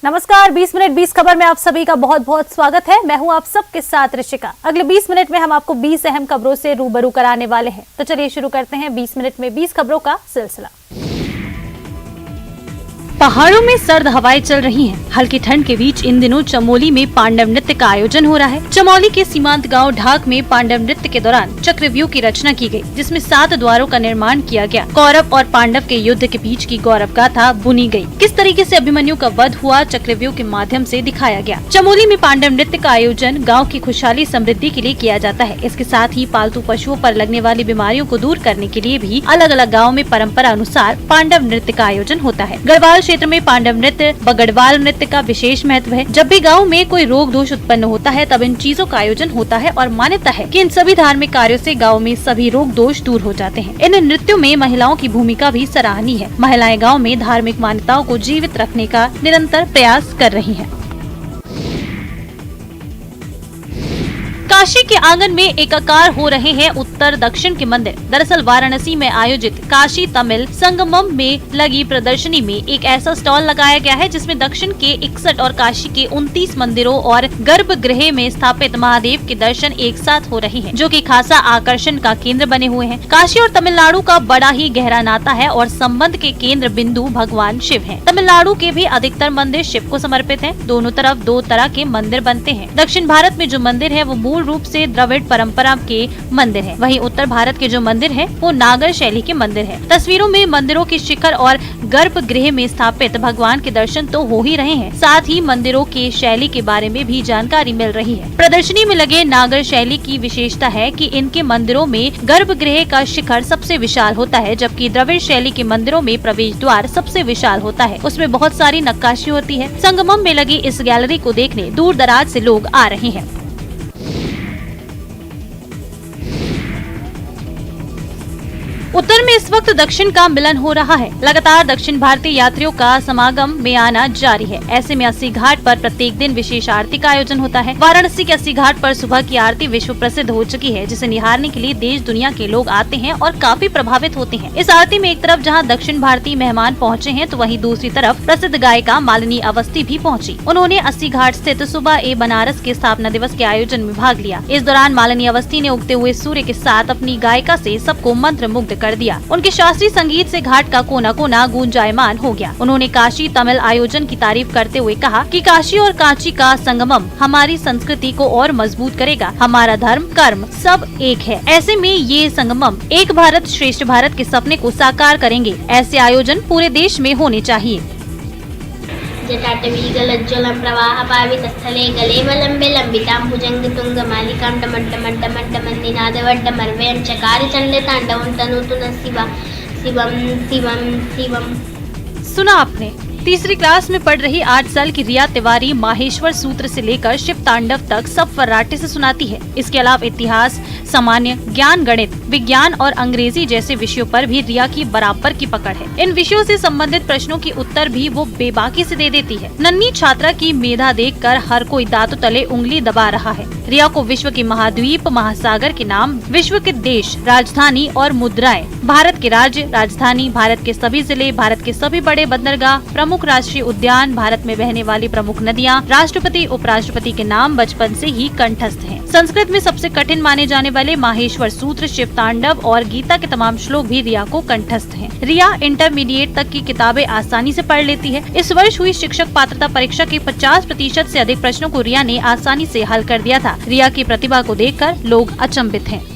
नमस्कार, 20 मिनट 20 खबर में आप सभी का बहुत बहुत स्वागत है। मैं हूं आप सबके साथ ऋषिका। अगले 20 मिनट में हम आपको 20 अहम खबरों से रूबरू कराने वाले हैं। तो चलिए शुरू करते हैं 20 मिनट में 20 खबरों का सिलसिला। पहाड़ों में सर्द हवाएं चल रही हैं। हल्की ठंड के बीच इन दिनों चमोली में पांडव नृत्य का आयोजन हो रहा है। चमोली के सीमांत गांव ढाक में पांडव नृत्य के दौरान चक्रव्यूह की रचना की गई, जिसमें 7 द्वारों का निर्माण किया गया। कौरव और पांडव के युद्ध के बीच की गौरव गाथा बुनी गई। किस तरीके से अभिमन्यु का वध हुआ, चक्रव्यूह के माध्यम से दिखाया गया। चमोली में पांडव नृत्य का आयोजन गाँव की खुशहाली समृद्धि के लिए किया जाता है। इसके साथ ही पालतू पशुओं पर लगने वाली बीमारियों को दूर करने के लिए भी अलग अलग गाँव में परंपरा अनुसार पांडव नृत्य का आयोजन होता है। गढ़वाल क्षेत्र में पांडव नृत्य व गढ़वाल नृत्य का विशेष महत्व है। जब भी गांव में कोई रोग दोष उत्पन्न होता है तब इन चीजों का आयोजन होता है और मान्यता है कि इन सभी धार्मिक कार्यों से गांव में सभी रोग दोष दूर हो जाते हैं। इन नृत्यों में महिलाओं की भूमिका भी सराहनीय है। महिलाएं गांव में धार्मिक मान्यताओं को जीवित रखने का निरंतर प्रयास कर रही हैं। काशी के आंगन में एकाकार हो रहे हैं उत्तर दक्षिण के मंदिर। दरअसल वाराणसी में आयोजित काशी तमिल संगमम में लगी प्रदर्शनी में एक ऐसा स्टॉल लगाया गया है जिसमें दक्षिण के 61 और काशी के 29 मंदिरों और गर्भगृह में स्थापित महादेव के दर्शन एक साथ हो रहे हैं, जो कि खासा आकर्षण का केंद्र बने हुए हैं। काशी और तमिलनाडु का बड़ा ही गहरा नाता है और संबंध के केंद्र बिंदु भगवान शिव हैं। तमिलनाडु के भी अधिकतर मंदिर शिव को समर्पित हैं। दोनों तरफ 2 तरह के मंदिर बनते हैं। दक्षिण भारत में जो मंदिर है वो मूल रूप से द्रविड़ परंपरा के मंदिर है। वहीं उत्तर भारत के जो मंदिर है वो नागर शैली के मंदिर है। तस्वीरों में मंदिरों के शिखर और गर्भगृह में स्थापित भगवान के दर्शन तो हो ही रहे हैं, साथ ही मंदिरों के शैली के बारे में भी जानकारी मिल रही है। प्रदर्शनी में लगे नागर शैली की विशेषता है कि इनके मंदिरों में गर्भगृह का शिखर सबसे विशाल होता है, जबकि द्रविड़ शैली के मंदिरों में प्रवेश द्वार सबसे विशाल होता है। उसमें बहुत सारी नक्काशी होती है। संगमम में लगी इस गैलरी को देखने दूर दराज से लोग आ रहे हैं। उत्तर में इस वक्त दक्षिण का मिलन हो रहा है। लगातार दक्षिण भारतीय यात्रियों का समागम में आना जारी है। ऐसे में अस्सी घाट पर प्रत्येक दिन विशेष आरती का आयोजन होता है। वाराणसी के अस्सी घाट पर सुबह की आरती विश्व प्रसिद्ध हो चुकी है, जिसे निहारने के लिए देश दुनिया के लोग आते हैं और काफी प्रभावित होते हैं। इस आरती में एक तरफ जहां दक्षिण भारतीय मेहमान पहुंचे हैं, तो वहीं दूसरी तरफ प्रसिद्ध गायिका मालिनी अवस्थी भी पहुंची। उन्होंने अस्सी घाट स्थित सुबह ए बनारस के स्थापना दिवस के आयोजन में भाग लिया। इस दौरान मालिनी अवस्थी ने उगते हुए सूर्य के साथ अपनी गायिका से सबको मंत्रमुग्ध कर दिया। उनके शास्त्रीय संगीत से घाट का कोना कोना गूंजायमान हो गया। उन्होंने काशी तमिल आयोजन की तारीफ करते हुए कहा कि काशी और कांची का संगमम हमारी संस्कृति को और मजबूत करेगा। हमारा धर्म कर्म सब एक है। ऐसे में ये संगमम एक भारत श्रेष्ठ भारत के सपने को साकार करेंगे। ऐसे आयोजन पूरे देश में होने चाहिए। जटाटवीगलज्ज्वलं प्रवाहपावितस्थले गलेवलम्बे लम्बिताम्बुजङ्गतुङ्गमालिकां टमट्टमट्टमट्टमन्निनादवड्डमर्वयं चकार चण्डताण्डवं तनोतु न शिवं शिवं शिवं। सुना आपने। तीसरी क्लास में पढ़ रही 8 साल की रिया तिवारी माहेश्वर सूत्र से लेकर शिव तांडव तक सब फर्राटे से सुनाती है। इसके अलावा इतिहास, सामान्य ज्ञान, गणित, विज्ञान और अंग्रेजी जैसे विषयों पर भी रिया की बराबर की पकड़ है। इन विषयों से संबंधित प्रश्नों के उत्तर भी वो बेबाकी से दे देती है। नन्ही छात्रा की मेधा देखकर हर कोई दांतों तले उंगली दबा रहा है। रिया को विश्व के महाद्वीप, महासागर के नाम, विश्व के देश, राजधानी और मुद्राएं, भारत के राज्य, राजधानी, भारत के सभी जिले, भारत के सभी बड़े बंदरगाह, प्रमुख राष्ट्रीय उद्यान, भारत में बहने वाली प्रमुख नदियां, राष्ट्रपति, उपराष्ट्रपति के नाम बचपन से ही कंठस्थ हैं। संस्कृत में सबसे कठिन माने जाने वाले माहेश्वर सूत्र, शिव तांडव और गीता के तमाम श्लोक भी रिया को कंठस्थ हैं। रिया इंटरमीडिएट तक की किताबें आसानी से पढ़ लेती है। इस वर्ष हुई शिक्षक पात्रता परीक्षा के 50% से अधिक प्रश्नों को रिया ने आसानी से हल कर दिया था। रिया की प्रतिभा को देखकर लोग अचंभित हैं।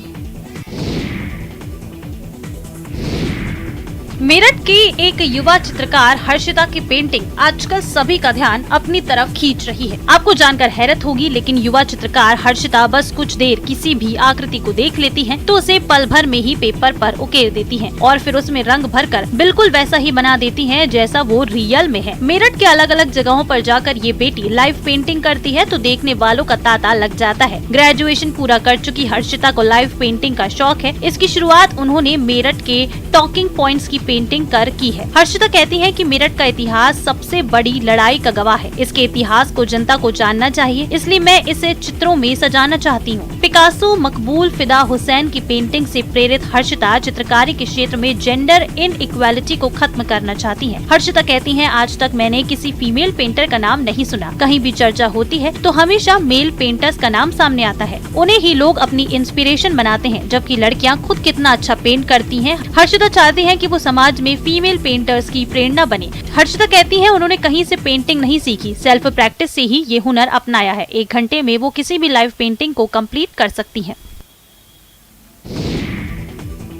मेरठ की एक युवा चित्रकार हर्षिता की पेंटिंग आजकल सभी का ध्यान अपनी तरफ खींच रही है। आपको जानकर हैरत होगी, लेकिन युवा चित्रकार हर्षिता बस कुछ देर किसी भी आकृति को देख लेती हैं, तो उसे पल भर में ही पेपर पर उकेर देती हैं और फिर उसमें रंग भरकर बिल्कुल वैसा ही बना देती हैं जैसा वो रियल में है। मेरठ के अलग अलग जगहों पर जाकर ये बेटी लाइव पेंटिंग करती है तो देखने वालों का तांता लग जाता है। ग्रेजुएशन पूरा कर चुकी हर्षिता को लाइव पेंटिंग का शौक है। इसकी शुरुआत उन्होंने मेरठ के टॉकिंग पॉइंट्स की पेंटिंग कर की है। हर्षिता कहती है कि मेरठ का इतिहास सबसे बड़ी लड़ाई का गवाह है। इसके इतिहास को जनता को जानना चाहिए, इसलिए मैं इसे चित्रों में सजाना चाहती हूँ। पिकासो मकबूल फिदा हुसैन की पेंटिंग से प्रेरित हर्षिता चित्रकारी के क्षेत्र में जेंडर इनइक्वालिटी को खत्म करना चाहती हैं। हर्षिता कहती हैं, आज तक मैंने किसी फीमेल पेंटर का नाम नहीं सुना। कहीं भी चर्चा होती है तो हमेशा मेल पेंटर्स का नाम सामने आता है। उन्हें ही लोग अपनी इंस्पिरेशन बनाते हैं, जबकि लड़कियां खुद कितना अच्छा पेंट करती हैं। हर्षिता चाहती है कि वो समाज में फीमेल पेंटर्स की प्रेरणा बने। हर्षिता कहती है, उन्होंने कहीं से पेंटिंग नहीं सीखी, सेल्फ प्रैक्टिस से ही ये हुनर अपनाया है। 1 घंटे में वो किसी भी लाइव पेंटिंग को कंप्लीट कर सकती हैं।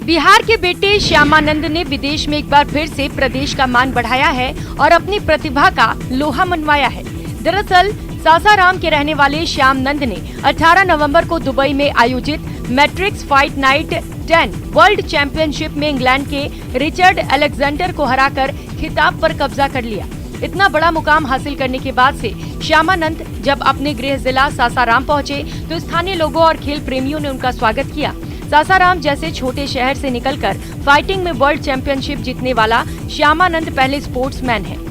बिहार के बेटे श्यामानंद ने विदेश में एक बार फिर से प्रदेश का मान बढ़ाया है और अपनी प्रतिभा का लोहा मनवाया है। दरअसल सासाराम के रहने वाले श्यामानंद ने 18 नवंबर को दुबई में आयोजित matrix fight night 10 world championship में इंग्लैंड के रिचर्ड अलेक्जेंडर को हराकर खिताब पर कब्जा कर लिया। इतना बड़ा मुकाम हासिल करने के बाद से श्यामानंद जब अपने गृह जिला सासाराम पहुंचे तो स्थानीय लोगों और खेल प्रेमियों ने उनका स्वागत किया। सासाराम जैसे छोटे शहर से निकलकर फाइटिंग में वर्ल्ड चैंपियनशिप जीतने वाला श्यामानंद पहले स्पोर्ट्समैन है।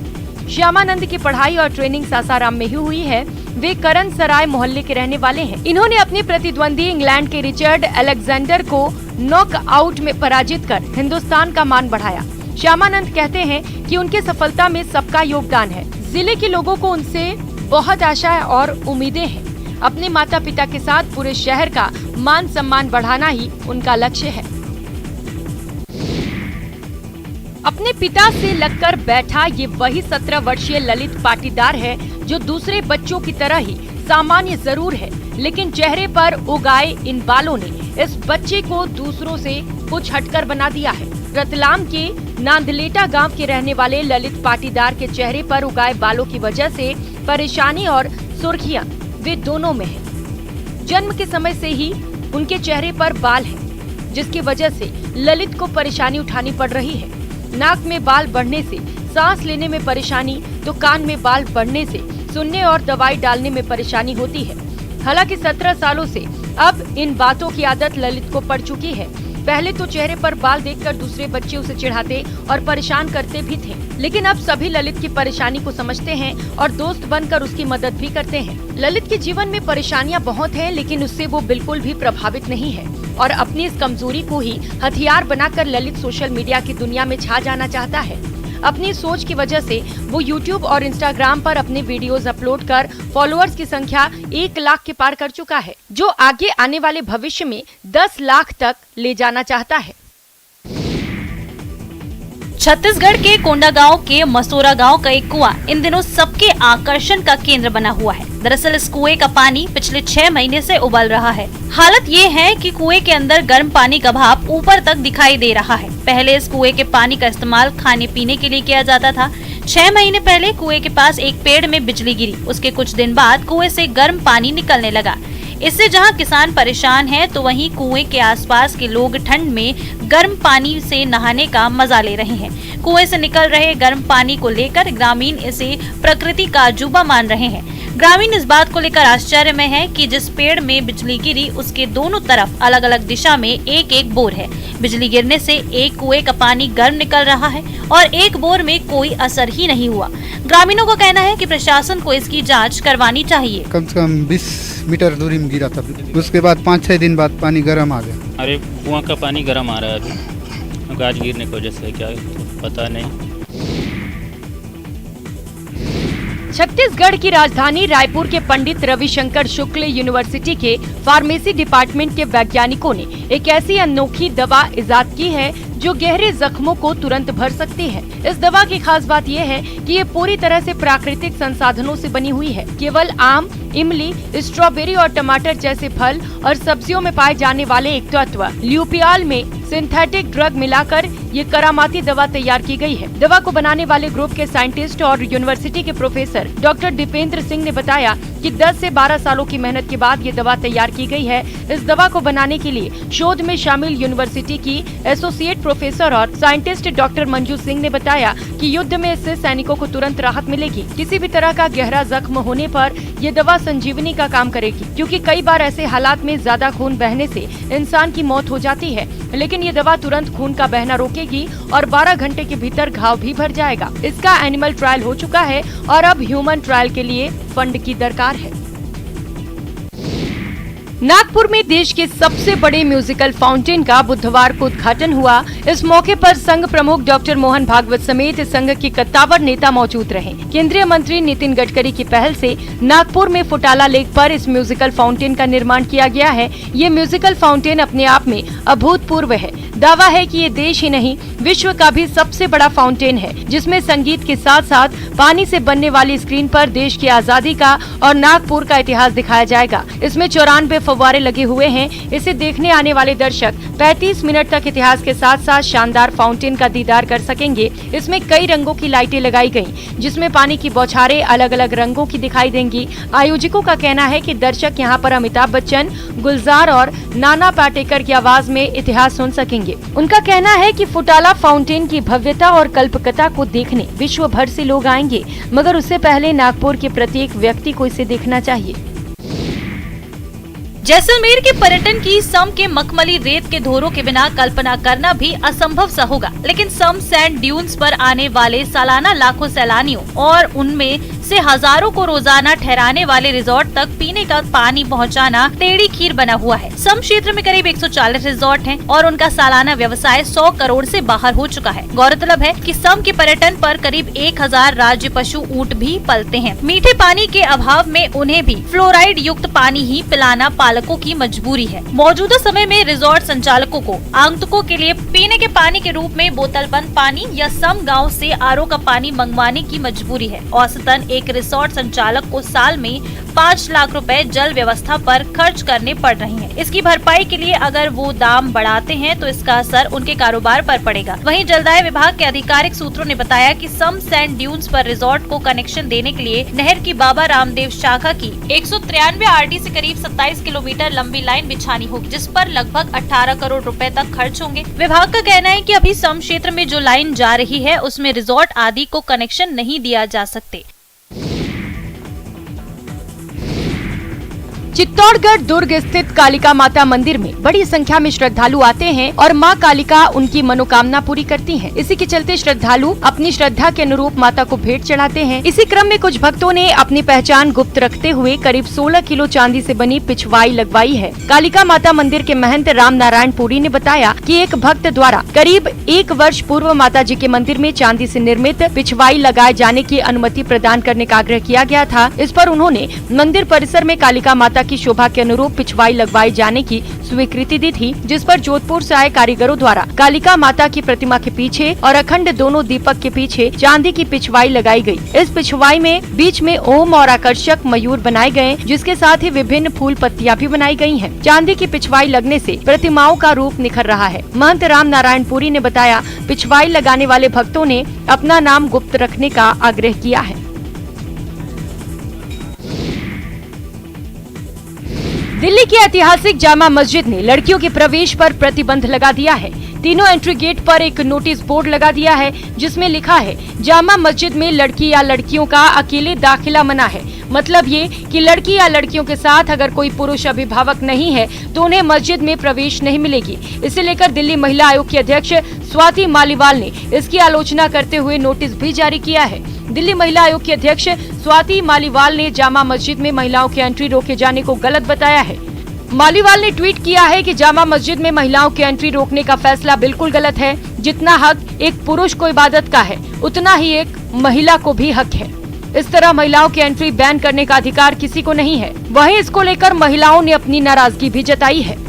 श्यामानंद की पढ़ाई और ट्रेनिंग सासाराम में ही हुई है। वे करण सराय मोहल्ले के रहने वाले हैं। इन्होंने अपने प्रतिद्वंदी इंग्लैंड के रिचर्ड अलेक्जेंडर को नॉकआउट में पराजित कर हिंदुस्तान का मान बढ़ाया। श्यामानंद कहते हैं कि उनके सफलता में सबका योगदान है। जिले के लोगों को उनसे बहुत आशा और उम्मीदें हैं। अपने माता पिता के साथ पूरे शहर का मान सम्मान बढ़ाना ही उनका लक्ष्य है। अपने पिता से लगकर बैठा ये वही 17 वर्षीय ललित पाटीदार है जो दूसरे बच्चों की तरह ही सामान्य जरूर है, लेकिन चेहरे पर उगाए इन बालों ने इस बच्चे को दूसरों से कुछ हटकर बना दिया है। रतलाम के नांदलेटा गांव के रहने वाले ललित पाटीदार के चेहरे पर उगाए बालों की वजह से परेशानी और सुर्खियां वे दोनों में है। जन्म के समय से ही उनके चेहरे पर बाल हैं, जिसकी वजह से ललित को परेशानी उठानी पड़ रही है। नाक में बाल बढ़ने से सांस लेने में परेशानी, तो कान में बाल बढ़ने से सुनने और दवाई डालने में परेशानी होती है। हालांकि 17 सालों से अब इन बातों की आदत ललित को पड़ चुकी है। पहले तो चेहरे पर बाल देखकर दूसरे बच्चे उसे चिढ़ाते और परेशान करते भी थे, लेकिन अब सभी ललित की परेशानी को समझते हैं और दोस्त बनकर उसकी मदद भी करते हैं। ललित के जीवन में परेशानियां बहुत हैं, लेकिन उससे वो बिल्कुल भी प्रभावित नहीं है और अपनी इस कमजोरी को ही हथियार बनाकर ललित सोशल मीडिया की दुनिया में छा जाना चाहता है। अपनी सोच की वजह से वो YouTube और Instagram पर अपने वीडियोस अपलोड कर फॉलोअर्स की संख्या 1 लाख के पार कर चुका है, जो आगे आने वाले भविष्य में 10 लाख तक ले जाना चाहता है। छत्तीसगढ़ के कोंडागांव के मसोरा गांव का एक कुआं इन दिनों सबके आकर्षण का केंद्र बना हुआ है। दरअसल इस कुएं का पानी पिछले 6 महीने से उबल रहा है। हालत ये है कि कुएं के अंदर गर्म पानी का भाप ऊपर तक दिखाई दे रहा है। पहले इस कुएं के पानी का इस्तेमाल खाने पीने के लिए किया जाता था। 6 महीने पहले कुएं के पास एक पेड़ में बिजली गिरी। उसके कुछ दिन बाद कुएं से गर्म पानी निकलने लगा। इससे जहां किसान परेशान हैं, तो वहीं कुएं के आसपास के लोग ठंड में गर्म पानी से नहाने का मजा ले रहे हैं। कुएं से निकल रहे गर्म पानी को लेकर ग्रामीण इसे प्रकृति का अजूबा मान रहे हैं। ग्रामीण इस बात को लेकर आश्चर्य में है कि जिस पेड़ में बिजली गिरी उसके दोनों तरफ अलग अलग दिशा में एक एक बोर है। बिजली गिरने से एक कुएं का पानी गर्म निकल रहा है और एक बोर में कोई असर ही नहीं हुआ। ग्रामीणों का कहना है कि प्रशासन को इसकी जांच करवानी चाहिए। कम से कम 20 मीटर दूरी में गिरा था। उसके बाद 5-6 दिन बाद पानी गर्म आ गया। अरे कुआं का पानी गर्म आ रहा है अभी, गाज गिरने की वजह से क्या पता नहीं। छत्तीसगढ़ की राजधानी रायपुर के पंडित रविशंकर शुक्ल यूनिवर्सिटी के फार्मेसी डिपार्टमेंट के वैज्ञानिकों ने एक ऐसी अनोखी दवा इजाद की है जो गहरे जख्मों को तुरंत भर सकती है। इस दवा की खास बात यह है कि ये पूरी तरह से प्राकृतिक संसाधनों से बनी हुई है। केवल आम, इमली, स्ट्रॉबेरी और टमाटर जैसे फल और सब्जियों में पाए जाने वाले एक तत्व ल्यूपियाल में सिंथेटिक ड्रग मिलाकर ये करामाती दवा तैयार की गई है। दवा को बनाने वाले ग्रुप के साइंटिस्ट और यूनिवर्सिटी के प्रोफेसर डॉक्टर दीपेंद्र सिंह ने बताया कि 10 से 12 सालों की मेहनत के बाद ये दवा तैयार की गई है। इस दवा को बनाने के लिए शोध में शामिल यूनिवर्सिटी की एसोसिएट प्रोफेसर और साइंटिस्ट डॉक्टर मंजू सिंह ने बताया कि युद्ध में इससे सैनिकों को तुरंत राहत मिलेगी। किसी भी तरह का गहरा जख्म होने पर ये दवा संजीवनी का काम करेगी, क्योंकि कई बार ऐसे हालात में ज्यादा खून बहने से इंसान की मौत हो जाती है, लेकिन ये दवा तुरंत खून का बहना रोकेगी और 12 घंटे के भीतर घाव भी भर जाएगा। इसका एनिमल ट्रायल हो चुका है और अब ह्यूमन ट्रायल के लिए फंड की दरकार है। नागपुर में देश के सबसे बड़े म्यूजिकल फाउंटेन का बुधवार को उद्घाटन हुआ। इस मौके पर संघ प्रमुख डॉक्टर मोहन भागवत समेत संघ के कद्दावर नेता मौजूद रहे। केंद्रीय मंत्री नितिन गडकरी की पहल से नागपुर में फुटाला लेक पर इस म्यूजिकल फाउंटेन का निर्माण किया गया है। ये म्यूजिकल फाउंटेन अपने आप में अभूतपूर्व है। दावा है कि ये देश ही नहीं विश्व का भी सबसे बड़ा फाउंटेन है, जिसमें संगीत के साथ साथ पानी से बनने वाली स्क्रीन पर देश की आजादी का और नागपुर का इतिहास दिखाया जाएगा। इसमें 94 फव्वारे लगे हुए हैं। इसे देखने आने वाले दर्शक 35 मिनट तक इतिहास के साथ साथ शानदार फाउंटेन का दीदार कर सकेंगे। इसमें कई रंगों की लाइटें लगाई गयी, जिसमें पानी की बौछारें अलग अलग रंगों की दिखाई देंगी। आयोजकों का कहना है कि दर्शक यहाँ पर अमिताभ बच्चन, गुलजार और नाना पाटेकर की आवाज में इतिहास सुन सकेंगे। उनका कहना है कि फुटाला फाउंटेन की भव्यता और कल्पकता को देखने विश्व भर से लोग आएंगे, मगर उससे पहले नागपुर के प्रत्येक व्यक्ति को इसे देखना चाहिए। जैसलमेर के पर्यटन की सम के मखमली रेत के धोरों के बिना कल्पना करना भी असंभव सा होगा, लेकिन सम सैंड ड्यून्स पर आने वाले सालाना लाखों सैलानियों और उनमें से हजारों को रोजाना ठहराने वाले रिजॉर्ट तक पीने का पानी पहुंचाना टेढ़ी खीर बना हुआ है। सम क्षेत्र में करीब 140 रिजॉर्ट हैं और उनका सालाना व्यवसाय 100 करोड़ से बाहर हो चुका है। गौरतलब है कि सम के पर्यटन पर करीब 1000 राज्य पशु ऊंट भी पलते हैं। मीठे पानी के अभाव में उन्हें भी फ्लोराइड युक्त पानी ही पिलाना पालकों की मजबूरी है। मौजूदा समय में रिजॉर्ट संचालकों को आगंतुकों के लिए पीने के पानी के रूप में बोतल बंद पानी या सम गाँव से RO का पानी मंगवाने की मजबूरी है। औसतन एक रिसोर्ट संचालक को साल में 5 लाख रुपए जल व्यवस्था पर खर्च करने पड़ रहे हैं। इसकी भरपाई के लिए अगर वो दाम बढ़ाते हैं तो इसका असर उनके कारोबार पर पड़ेगा। वहीं जलदाय विभाग के आधिकारिक सूत्रों ने बताया कि सम सैंड ड्यून्स पर रिजॉर्ट को कनेक्शन देने के लिए नहर की बाबा रामदेव शाखा की 193 RD से करीब 27 किलोमीटर लंबी लाइन बिछानी होगी, जिस पर लगभग 18 करोड़ रुपए तक खर्च होंगे। विभाग का कहना है कि अभी सम क्षेत्र में जो लाइन जा रही है उसमें रिजॉर्ट आदि को कनेक्शन नहीं दिया जा सकते। चित्तौड़गढ़ दुर्ग स्थित कालिका माता मंदिर में बड़ी संख्या में श्रद्धालु आते हैं और मां कालिका उनकी मनोकामना पूरी करती हैं। इसी के चलते श्रद्धालु अपनी श्रद्धा के अनुरूप माता को भेंट चढ़ाते हैं। इसी क्रम में कुछ भक्तों ने अपनी पहचान गुप्त रखते हुए करीब 16 किलो चांदी से बनी पिछवाई लगवाई है। कालिका माता मंदिर के महंत राम नारायण पुरी ने बताया कि एक भक्त द्वारा करीब 1 वर्ष पूर्व माता जी के मंदिर में चांदी से निर्मित पिछवाई लगाए जाने की अनुमति प्रदान करने का आग्रह किया गया था। इस पर उन्होंने मंदिर परिसर में कालिका माता की शोभा के अनुरूप पिछवाई लगवाई जाने की स्वीकृति दी थी, जिस पर जोधपुर से आए कारीगरों द्वारा कालिका माता की प्रतिमा के पीछे और अखंड दोनों दीपक के पीछे चांदी की पिछवाई लगाई गई। इस पिछवाई में बीच में ओम और आकर्षक मयूर बनाए गए, जिसके साथ ही विभिन्न फूल पत्तियां भी बनाई गई हैं। चांदी की पिछवाई लगने से प्रतिमाओं का रूप निखर रहा है। महंत राम नारायण पुरी ने बताया, पिछवाई लगाने वाले भक्तों ने अपना नाम गुप्त रखने का आग्रह किया है। दिल्ली की ऐतिहासिक जामा मस्जिद ने लड़कियों के प्रवेश पर प्रतिबंध लगा दिया है। तीनों एंट्री गेट पर एक नोटिस बोर्ड लगा दिया है, जिसमें लिखा है, जामा मस्जिद में लड़की या लड़कियों का अकेले दाखिला मना है। मतलब ये कि लड़की या लड़कियों के साथ अगर कोई पुरुष अभिभावक नहीं है तो उन्हें मस्जिद में प्रवेश नहीं मिलेगी। इसे लेकर दिल्ली महिला आयोग की अध्यक्ष स्वाति मालीवाल ने इसकी आलोचना करते हुए नोटिस भी जारी किया है। दिल्ली महिला आयोग की अध्यक्ष स्वाति मालीवाल ने जामा मस्जिद में महिलाओं की एंट्री रोके जाने को गलत बताया है। मालीवाल ने ट्वीट किया है कि जामा मस्जिद में महिलाओं की एंट्री रोकने का फैसला बिल्कुल गलत है। जितना हक एक पुरुष को इबादत का है, उतना ही एक महिला को भी हक है। इस तरह महिलाओं की एंट्री बैन करने का अधिकार किसी को नहीं है। वहीं इसको लेकर महिलाओं ने अपनी नाराजगी भी जताई है।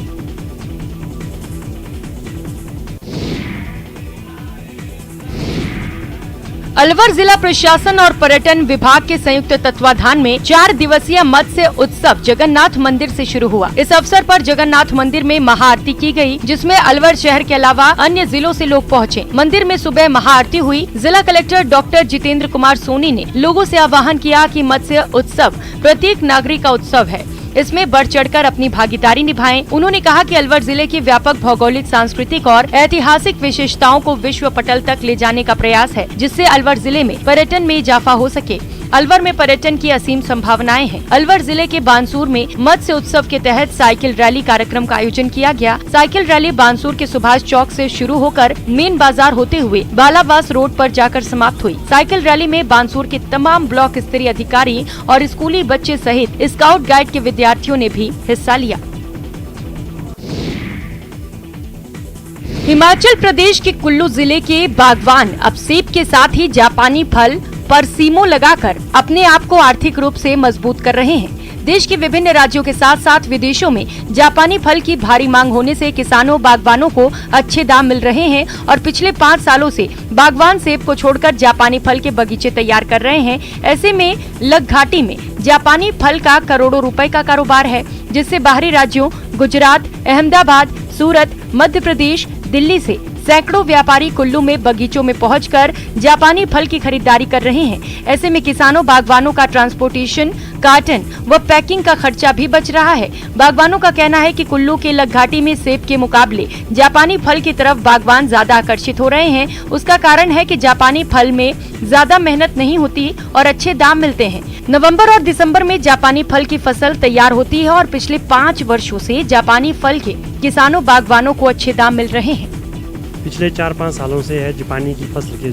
अलवर जिला प्रशासन और पर्यटन विभाग के संयुक्त तत्वाधान में 4 दिवसीय मत्स्य उत्सव जगन्नाथ मंदिर से शुरू हुआ। इस अवसर पर जगन्नाथ मंदिर में महाआरती की गई, जिसमें अलवर शहर के अलावा अन्य जिलों से लोग पहुंचे। मंदिर में सुबह महाआरती हुई। जिला कलेक्टर डॉक्टर जितेंद्र कुमार सोनी ने लोगों से आह्वान किया कि मत्स्य उत्सव प्रत्येक नागरिक का उत्सव है, इसमें बढ़ चढ़कर अपनी भागीदारी निभाएं। उन्होंने कहा कि अलवर जिले की व्यापक भौगोलिक, सांस्कृतिक और ऐतिहासिक विशेषताओं को विश्व पटल तक ले जाने का प्रयास है, जिससे अलवर जिले में पर्यटन में इजाफा हो सके। अलवर में पर्यटन की असीम संभावनाएं हैं। अलवर जिले के बानसूर में मत्स्य उत्सव के तहत साइकिल रैली कार्यक्रम का आयोजन किया गया। साइकिल रैली बानसूर के सुभाष चौक से शुरू होकर मेन बाजार होते हुए बालावास रोड पर जाकर समाप्त हुई। साइकिल रैली में बानसूर के तमाम ब्लॉक स्तरीय अधिकारी और स्कूली बच्चे सहित स्काउट गाइड के विद्यार्थियों ने भी हिस्सा लिया। हिमाचल प्रदेश के कुल्लू जिले के बागवान अब सेब के साथ ही जापानी फल परसीमो लगाकर अपने आप को आर्थिक रूप से मजबूत कर रहे हैं। देश के विभिन्न राज्यों के साथ साथ विदेशों में जापानी फल की भारी मांग होने से किसानों बागवानों को अच्छे दाम मिल रहे हैं और पिछले 5 सालों से बागवान सेब को छोड़कर जापानी फल के बगीचे तैयार कर रहे हैं। ऐसे में लखघाटी में जापानी फल का करोड़ों रुपए का कारोबार है, जिससे बाहरी राज्यों गुजरात, अहमदाबाद, सूरत, मध्य प्रदेश, दिल्ली से सैकड़ों व्यापारी कुल्लू में बगीचों में पहुंचकर जापानी फल की खरीदारी कर रहे हैं। ऐसे में किसानों बागवानों का ट्रांसपोर्टेशन, कार्टन व पैकिंग का खर्चा भी बच रहा है। बागवानों का कहना है कि कुल्लू के लखघाटी में सेब के मुकाबले जापानी फल की तरफ बागवान ज्यादा आकर्षित हो रहे हैं। उसका कारण है कि जापानी फल में ज्यादा मेहनत नहीं होती और अच्छे दाम मिलते हैं। नवंबर और दिसंबर में जापानी फल की फसल तैयार होती है और पिछले 5 वर्षों से जापानी फल के किसानों बागवानों को अच्छे दाम मिल रहे हैं। पिछले 4-5 सालों से है जापानी की फसल के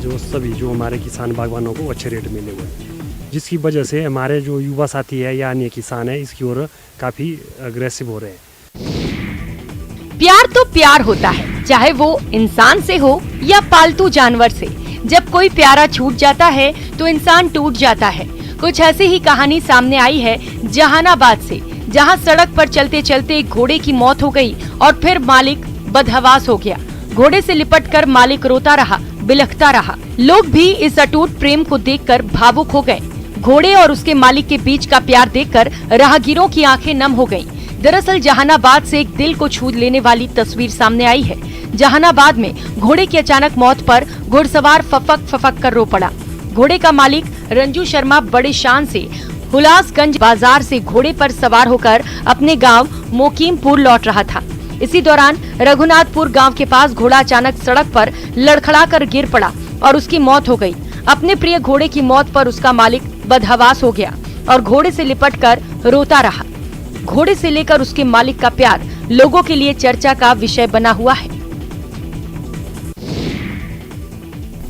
जो हमारे किसान बागवानों को अच्छे रेट मिले हुए हैं, जिसकी वजह से हमारे जो युवा साथी है या अन्य किसान है इसकी ओर काफी अग्रेसिव हो रहे हैं। प्यार तो प्यार होता है, चाहे वो इंसान से हो या पालतू जानवर से। जब कोई प्यारा छूट जाता है तो इंसान टूट जाता है। कुछ ऐसी ही कहानी सामने आई है जहानाबाद से, जहां सड़क पर चलते चलते एक घोड़े की मौत हो गई और फिर मालिक बदहवास हो गया। घोड़े से लिपटकर मालिक रोता रहा, बिलखता रहा। लोग भी इस अटूट प्रेम को देखकर भावुक हो गए। घोड़े और उसके मालिक के बीच का प्यार देखकर राहगीरों की आंखें नम हो गईं। दरअसल जहानाबाद से एक दिल को छू लेने वाली तस्वीर सामने आई है। जहानाबाद में घोड़े की अचानक मौत पर घुड़सवार फफक फफक कर रो पड़ा। घोड़े का मालिक रंजू शर्मा बड़े शान से हुलासगंज बाजार से घोड़े पर सवार होकर अपने गांव मोकीमपुर लौट रहा था। इसी दौरान रघुनाथपुर गांव के पास घोड़ा अचानक सड़क पर लड़खड़ाकर गिर पड़ा और उसकी मौत हो गई। अपने प्रिय घोड़े की मौत पर उसका मालिक बदहवास हो गया और घोड़े से लिपटकर रोता रहा। घोड़े से लेकर उसके मालिक का प्यार लोगों के लिए चर्चा का विषय बना हुआ है।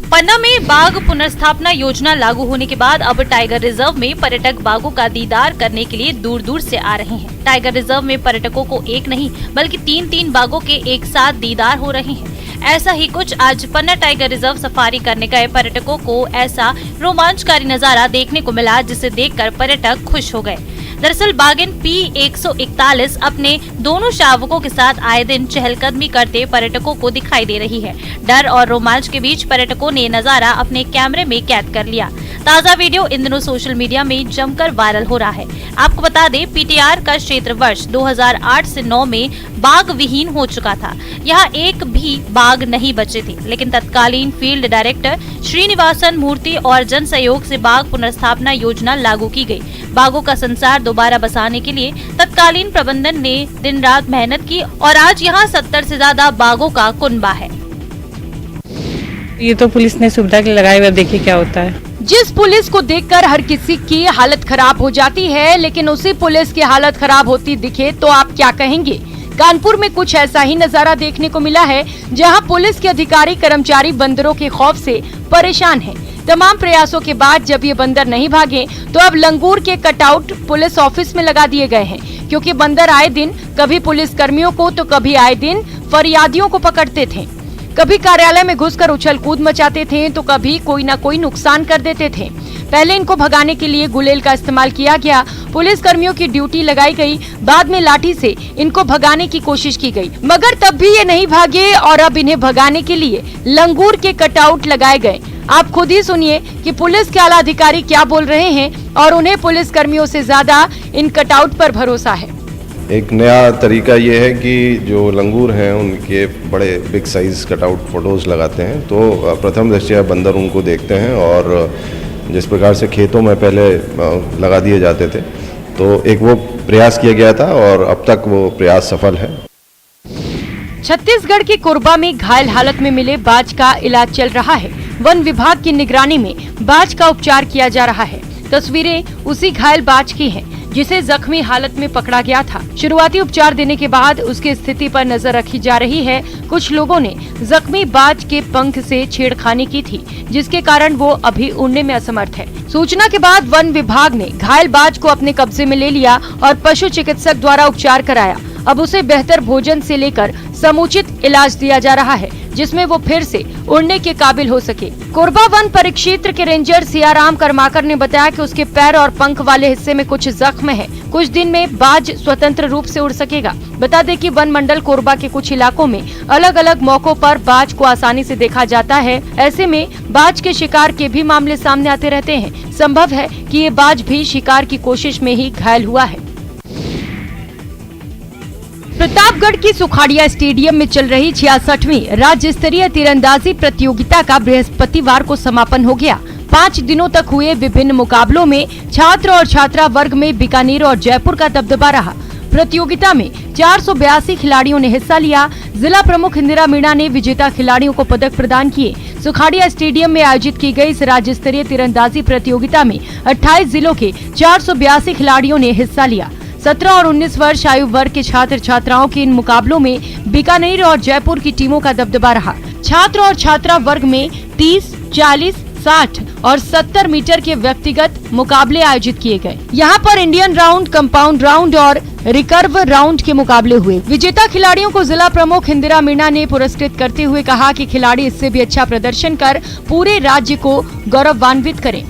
पन्ना में बाघ पुनर्स्थापना योजना लागू होने के बाद अब टाइगर रिजर्व में पर्यटक बाघों का दीदार करने के लिए दूर दूर से आ रहे हैं। टाइगर रिजर्व में पर्यटकों को एक नहीं बल्कि 3-3 बाघों के एक साथ दीदार हो रहे हैं। ऐसा ही कुछ आज पन्ना टाइगर रिजर्व सफारी करने गए पर्यटकों को ऐसा रोमांचकारी नजारा देखने को मिला, जिसे देखकर पर्यटक खुश हो गए। दरअसल बाघिन P141 अपने दोनों शावकों के साथ आए दिन चहलकदमी करते पर्यटकों को दिखाई दे रही है। डर और रोमांच के बीच पर्यटकों ने नजारा अपने कैमरे में कैद कर लिया। ताजा वीडियो इन दिनों सोशल मीडिया में जमकर वायरल हो रहा है। आपको बता दें, PTR का क्षेत्र वर्ष 2008 से 9 में बाघ विहीन हो चुका था। यहाँ एक भी बाघ नहीं बचे थे, लेकिन तत्कालीन फील्ड डायरेक्टर श्रीनिवासन मूर्ति और जन सहयोग से बाघ पुनर्स्थापना योजना लागू की गई। बाघों का संसार दोबारा बसाने के लिए तत्कालीन प्रबंधन ने दिन रात मेहनत की और आज यहाँ 70 से ज्यादा बाघों का कुनबा है। ये तो पुलिस ने सुविधा के लगाए हुए, देखिए क्या होता है। जिस पुलिस को देखकर हर किसी की हालत खराब हो जाती है, लेकिन उसी पुलिस की हालत खराब होती दिखे तो आप क्या कहेंगे। कानपुर में कुछ ऐसा ही नजारा देखने को मिला है, जहां पुलिस के अधिकारी कर्मचारी बंदरों के खौफ से परेशान हैं। तमाम प्रयासों के बाद जब ये बंदर नहीं भागे तो अब लंगूर के कटआउट पुलिस ऑफिस में लगा दिए गए हैं, क्योंकि बंदर आए दिन कभी पुलिस कर्मियों को तो कभी आए दिन फरियादियों को पकड़ते थे। कभी कार्यालय में घुसकर उछल कूद मचाते थे तो कभी कोई न कोई नुकसान कर देते थे। पहले इनको भगाने के लिए गुलेल का इस्तेमाल किया गया, पुलिस कर्मियों की ड्यूटी लगाई गई, बाद में लाठी से इनको भगाने की कोशिश की गई, मगर तब भी ये नहीं भागे और अब इन्हें भगाने के लिए लंगूर के कटआउट लगाए गए। आप खुद ही सुनिए कि पुलिस के आला अधिकारी क्या बोल रहे हैं और उन्हें पुलिस कर्मियों से ज्यादा इन कटआउट पर भरोसा है। एक नया तरीका ये है कि जो लंगूर हैं उनके बड़े बिग साइज कटआउट फोटोज़ लगाते हैं, तो प्रथम दृष्टया बंदर उनको देखते हैं और जिस प्रकार से खेतों में पहले लगा दिए जाते थे, तो एक वो प्रयास किया गया था और अब तक वो प्रयास सफल है। छत्तीसगढ़ के कोरबा में घायल हालत में मिले बाज का इलाज चल रहा है। वन विभाग की निगरानी में बाज का उपचार किया जा रहा है। तस्वीरें उसी घायल बाज की हैं, जिसे जख्मी हालत में पकड़ा गया था। शुरुआती उपचार देने के बाद उसकी स्थिति पर नजर रखी जा रही है। कुछ लोगों ने जख्मी बाज के पंख से छेड़खानी की थी, जिसके कारण वो अभी उड़ने में असमर्थ है। सूचना के बाद वन विभाग ने घायल बाज को अपने कब्जे में ले लिया और पशु चिकित्सक द्वारा उपचार कराया। अब उसे बेहतर भोजन से लेकर समुचित इलाज दिया जा रहा है, जिसमें वो फिर से उड़ने के काबिल हो सके। कोरबा वन परिक्षेत्र के रेंजर सियाराम कर्माकर ने बताया कि उसके पैर और पंख वाले हिस्से में कुछ जख्म है। कुछ दिन में बाज स्वतंत्र रूप से उड़ सकेगा। बता दें कि वन मंडल कोरबा के कुछ इलाकों में अलग अलग मौकों पर बाज को आसानी से देखा जाता है। ऐसे में बाज के शिकार के भी मामले सामने आते रहते हैं। संभव है कि ये बाज भी शिकार की कोशिश में ही घायल हुआ है। प्रतापगढ़ की सुखाड़िया स्टेडियम में चल रही 66वीं राज्य स्तरीय तीरंदाजी प्रतियोगिता का बृहस्पतिवार को समापन हो गया। 5 दिनों तक हुए विभिन्न मुकाबलों में छात्र और छात्रा वर्ग में बीकानेर और जयपुर का दबदबा रहा। प्रतियोगिता में 482 खिलाड़ियों ने हिस्सा लिया। जिला प्रमुख इंदिरा मीणा ने विजेता खिलाड़ियों को पदक प्रदान किए। सुखाड़िया स्टेडियम में आयोजित की गई इस राज्य स्तरीय तीरंदाजी प्रतियोगिता में 28 जिलों के 482 खिलाड़ियों ने हिस्सा लिया। 17 और 19 वर्ष आयु वर्ग के छात्र छात्राओं के इन मुकाबलों में बीकानेर और जयपुर की टीमों का दबदबा रहा। छात्र और छात्रा वर्ग में 30, 40, 60 और 70 मीटर के व्यक्तिगत मुकाबले आयोजित किए गए। यहाँ पर इंडियन राउंड, कंपाउंड राउंड और रिकर्व राउंड के मुकाबले हुए। विजेता खिलाड़ियों को जिला प्रमुख इंदिरा मीणा ने पुरस्कृत करते हुए कहा कि खिलाड़ी इससे भी अच्छा प्रदर्शन कर पूरे राज्य को गौरवान्वित करें।